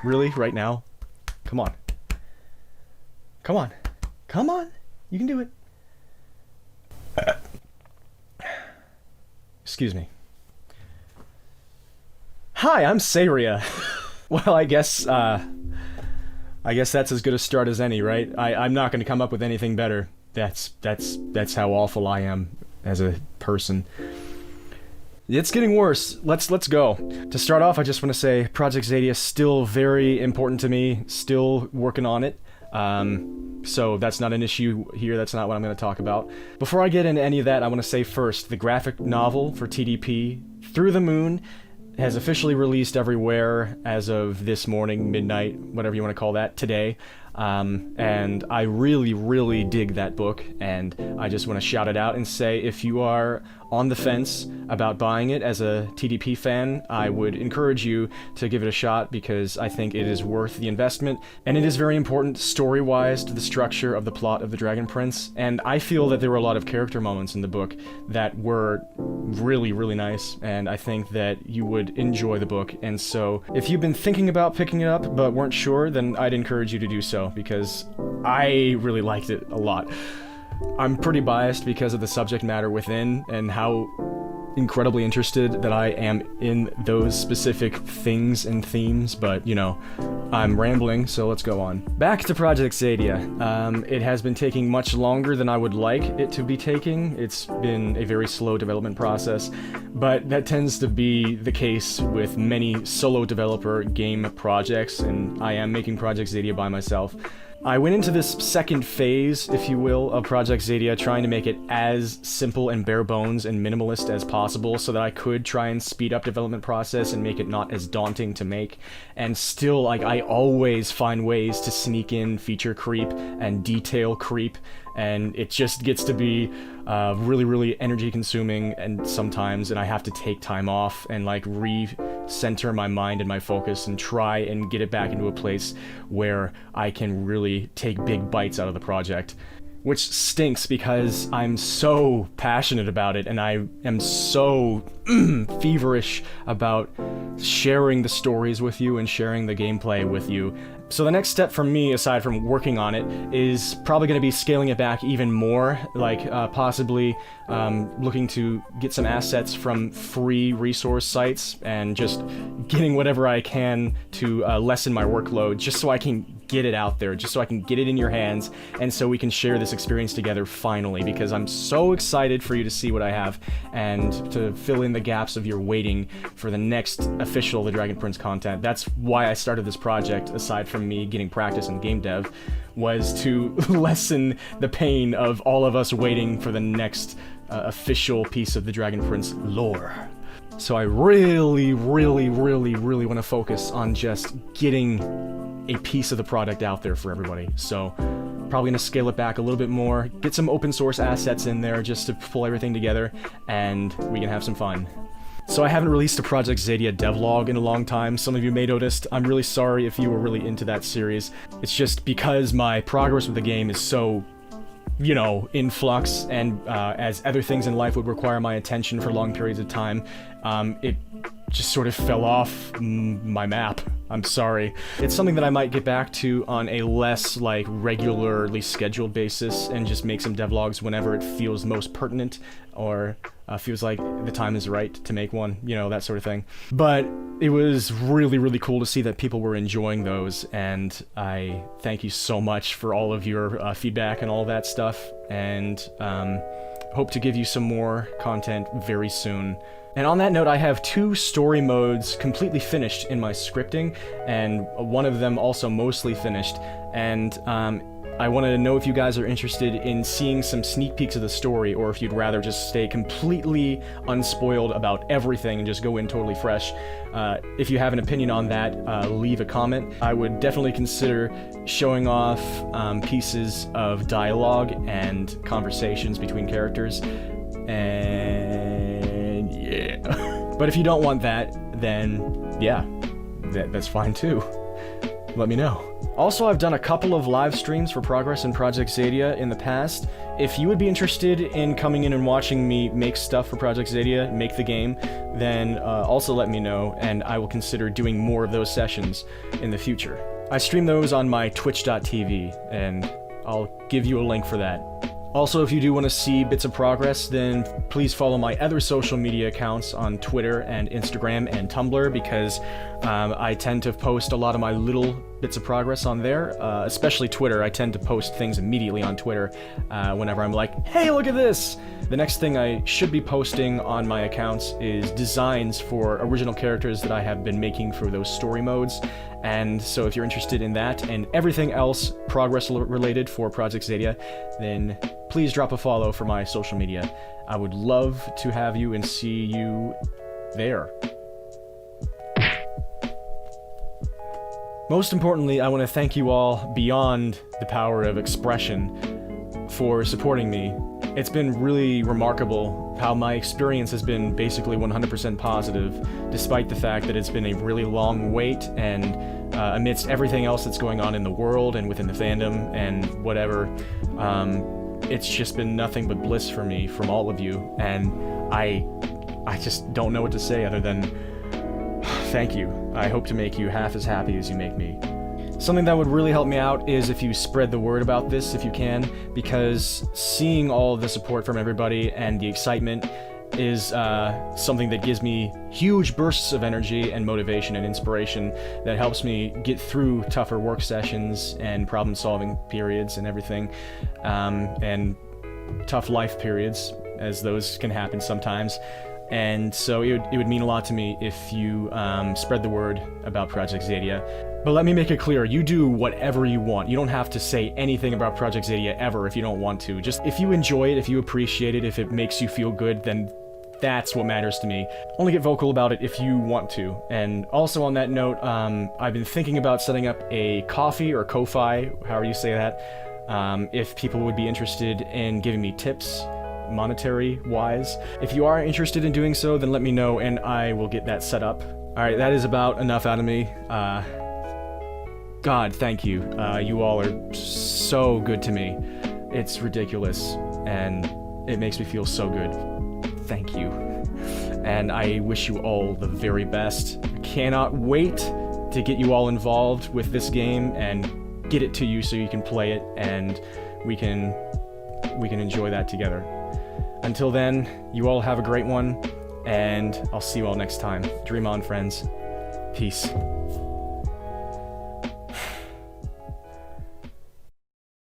Really? Right now? Come on. Come on. Come on. You can do it. Excuse me. Hi, I'm Saria. Well, I guess that's as good a start as any, right? I'm not going to come up with anything better. That's how awful I am as a person. It's getting worse. Let's go. To start off, I just want to say Project Xadia is still very important to me. Still working on it. So that's not an issue here. That's not what I'm going to talk about. Before I get into any of that, I want to say first, the graphic novel for TDP, Through the Moon, has officially released everywhere as of this morning, midnight, whatever you want to call that, today. And I really, really dig that book, and I just want to shout it out and say if you are on the fence about buying it as a TDP fan, I would encourage you to give it a shot because I think it is worth the investment, and it is very important story-wise to the structure of the plot of The Dragon Prince, and I feel that there were a lot of character moments in the book that were really, really nice, and I think that you would enjoy the book, and so if you've been thinking about picking it up but weren't sure, then I'd encourage you to do so, because I really liked it a lot. I'm pretty biased because of the subject matter within and how incredibly interested that I am in those specific things and themes, but, you know, I'm rambling, so let's go on. Back to Project Xadia. It has been taking much longer than I would like it to be taking. It's been a very slow development process, but that tends to be the case with many solo developer game projects, and I am making Project Xadia by myself. I went into this second phase, if you will, of Project Xadia trying to make it as simple and bare bones and minimalist as possible so that I could try and speed up development process and make it not as daunting to make. And still, like, I always find ways to sneak in feature creep and detail creep, and it just gets to be really, really energy consuming and sometimes, and I have to take time off and like recenter my mind and my focus and try and get it back into a place where I can really take big bites out of the project. Which stinks because I'm so passionate about it and I am so feverish about sharing the stories with you and sharing the gameplay with you. So the next step for me, aside from working on it, is probably going to be scaling it back even more, like possibly looking to get some assets from free resource sites and just getting whatever I can to lessen my workload, just so I can get it out there, just so I can get it in your hands, and so we can share this experience together finally, because I'm so excited for you to see what I have and to fill in the gaps of your waiting for the next official The Dragon Prince content. That's why I started this project, aside from me getting practice in game dev, was to lessen the pain of all of us waiting for the next official piece of The Dragon Prince lore. So I really, really, really, really want to focus on just getting a piece of the product out there for everybody. So probably gonna scale it back a little bit more, get some open source assets in there just to pull everything together, and we can have some fun. So I haven't released a Project Xadia devlog in a long time. Some of you may noticed. I'm really sorry if you were really into that series. It's just because my progress with the game is so, you know, in flux, and as other things in life would require my attention for long periods of time, it just sort of fell off my map. I'm sorry. It's something that I might get back to on a less, like, regularly scheduled basis and just make some devlogs whenever it feels most pertinent or feels like the time is right to make one, you know, that sort of thing. But it was really, really cool to see that people were enjoying those, and I thank you so much for all of your feedback and all that stuff, and hope to give you some more content very soon. And on that note, I have 2 story modes completely finished in my scripting, and one of them also mostly finished, and I wanted to know if you guys are interested in seeing some sneak peeks of the story, or if you'd rather just stay completely unspoiled about everything and just go in totally fresh. If you have an opinion on that, leave a comment. I would definitely consider showing off pieces of dialogue and conversations between characters, and yeah. But if you don't want that, then yeah, that's fine too. Let me know. Also, I've done a couple of live streams for Progress in Project Xadia in the past. If you would be interested in coming in and watching me make stuff for Project Xadia, make the game, then also let me know, and I will consider doing more of those sessions in the future. I stream those on my twitch.tv, and I'll give you a link for that. Also, if you do want to see bits of progress, then please follow my other social media accounts on Twitter and Instagram and Tumblr, because I tend to post a lot of my little bits of progress on there, especially Twitter. I tend to post things immediately on Twitter whenever I'm like, hey, look at this! The next thing I should be posting on my accounts is designs for original characters that I have been making for those story modes. And so if you're interested in that and everything else progress related for Project Xadia, then please drop a follow for my social media. I would love to have you and see you there. Most importantly, I want to thank you all beyond the power of expression for supporting me. It's been really remarkable how my experience has been basically 100% positive, despite the fact that it's been a really long wait, and amidst everything else that's going on in the world and within the fandom and whatever, it's just been nothing but bliss for me from all of you, and I just don't know what to say other than thank you. I hope to make you half as happy as you make me. Something that would really help me out is if you spread the word about this if you can, because seeing all of the support from everybody and the excitement is something that gives me huge bursts of energy and motivation and inspiration that helps me get through tougher work sessions and problem-solving periods and everything, and tough life periods, as those can happen sometimes. And so it would mean a lot to me if you spread the word about Project Xadia. But let me make it clear, you do whatever you want. You don't have to say anything about Project Xadia ever if you don't want to. Just if you enjoy it, if you appreciate it, if it makes you feel good, then that's what matters to me. Only get vocal about it if you want to. And also on that note, I've been thinking about setting up a Ko-fi or Ko-fi, however you say that, if people would be interested in giving me tips, monetary-wise. If you are interested in doing so, then let me know and I will get that set up. Alright, that is about enough out of me. God, thank you. You all are so good to me. It's ridiculous, and it makes me feel so good. Thank you. And I wish you all the very best. I cannot wait to get you all involved with this game and get it to you so you can play it and we can enjoy that together. Until then, you all have a great one, and I'll see you all next time. Dream on, friends. Peace.